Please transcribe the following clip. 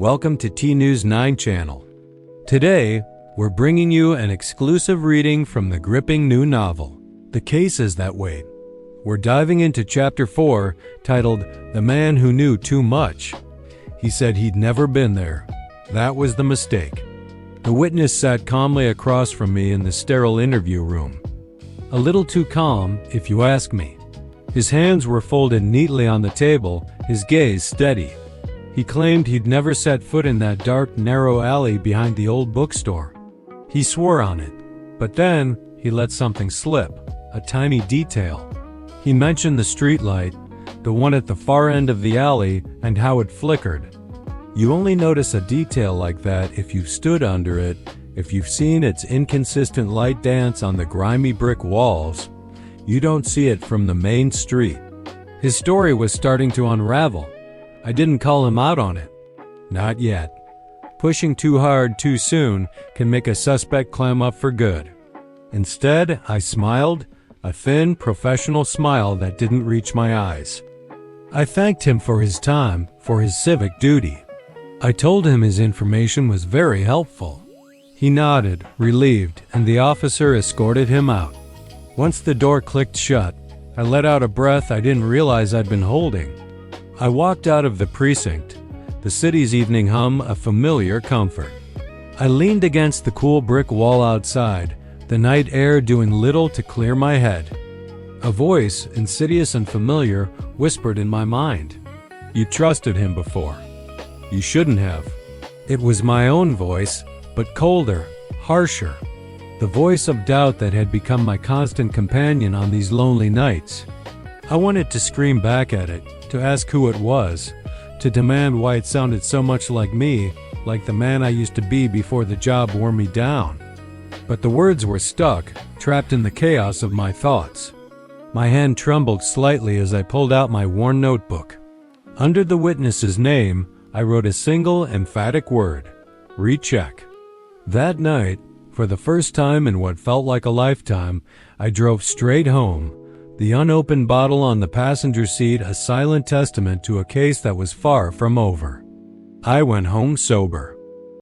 Welcome to T-News 9 channel. Today, we're bringing you an exclusive reading from the gripping new novel, The Cases That Wait. We're diving into Chapter 4, titled The Man Who Knew Too Much. He said he'd never been there. That was the mistake. The witness sat calmly across from me in the sterile interview room. A little too calm, if you ask me. His hands were folded neatly on the table, his gaze steady. He claimed he'd never set foot in that dark, narrow alley behind the old bookstore. He swore on it. But then, he let something slip, a tiny detail. He mentioned the streetlight, the one at the far end of the alley, and how it flickered. You only notice a detail like that if you've stood under it, if you've seen its inconsistent light dance on the grimy brick walls. You don't see it from the main street. His story was starting to unravel. I didn't call him out on it. Not yet. Pushing too hard too soon can make a suspect clam up for good. Instead, I smiled, a thin, professional smile that didn't reach my eyes. I thanked him for his time, for his civic duty. I told him his information was very helpful. He nodded, relieved, and the officer escorted him out. Once the door clicked shut, I let out a breath I didn't realize I'd been holding. I walked out of the precinct, the city's evening hum a familiar comfort. I leaned against the cool brick wall outside, the night air doing little to clear my head. A voice, insidious and familiar, whispered in my mind. You trusted him before. You shouldn't have. It was my own voice, but colder, harsher. The voice of doubt that had become my constant companion on these lonely nights. I wanted to scream back at it, to ask who it was, to demand why it sounded so much like me, like the man I used to be before the job wore me down. But the words were stuck, trapped in the chaos of my thoughts. My hand trembled slightly as I pulled out my worn notebook. Under the witness's name, I wrote a single emphatic word: recheck. That night, for the first time in what felt like a lifetime, I drove straight home, the unopened bottle on the passenger seat a silent testament to a case that was far from over. I went home sober.